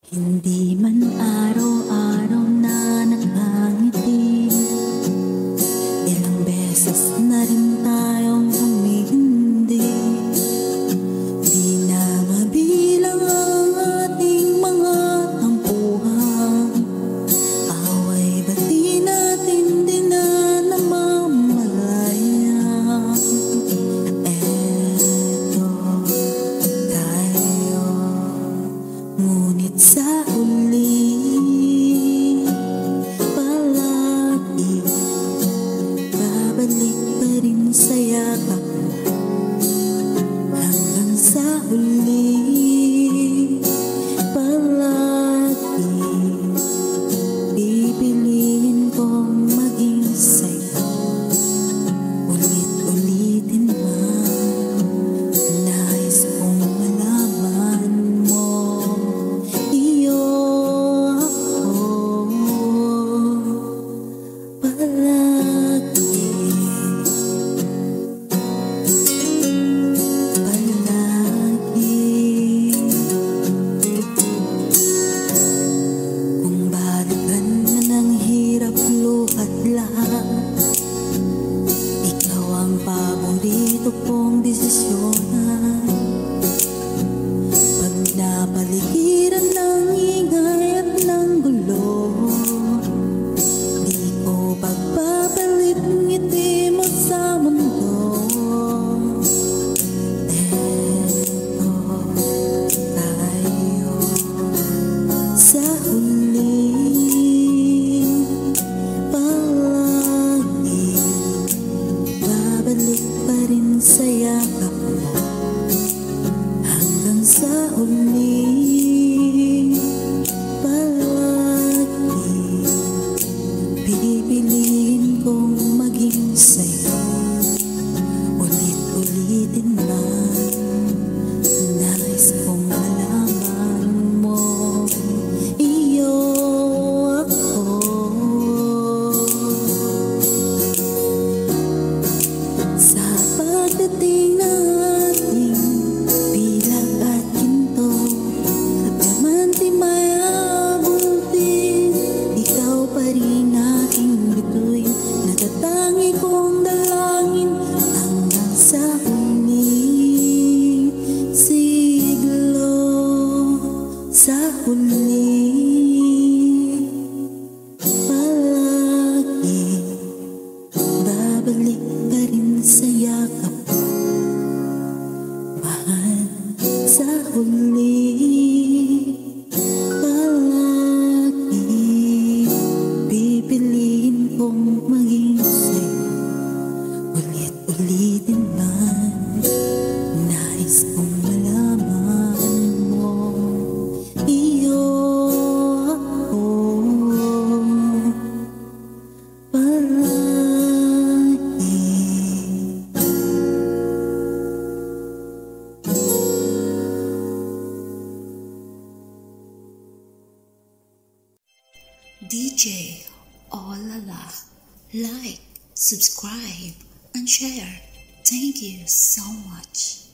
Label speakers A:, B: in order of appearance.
A: Hindi man araw-araw na nakangiti, ilang beses na rin tayong humihindi. Di na mabilang ang ating mga tampuhan, away ba't di natin din na namamalayan. Eto tayo, ngunit sa huli palagi babalik pa rin sa yakap mo. Hanggang sa huli palagi pipiliin kong maging sa'yo. Ulit-ulitin man, nais kong malaman mo, iyo ako palagi. Kung balikan na ng hirap, luhat lahat, ikaw ang paborito kong desisyonan. Pag napaligiran ng ingay at ng gulo, di ko pagpapalit ngiti mo sa mundo. Eto tayo, sa huli palagi babalik pa rin sa yakap mo. Hanggang sa huli palagi pipiliin kong maging sa'yo. Ulit-ulitin man, nais kong malaman mo, iyo ako. Sa pagdating ng ating bilag at ginto, diamante may abultin, ikaw pa rin aking bituin, natatangi kong dalangin hanggang sa huling siglo. Sa huli palagi babalik pa rin sa yakap mo, mahal. Sa huli palagi pipiliin kong maging sa'yo. Ulit-ulitin man, nais kong malaman mo, iyo ako palagi.
B: DJ Olala, like, subscribe, and share. Thank you so much.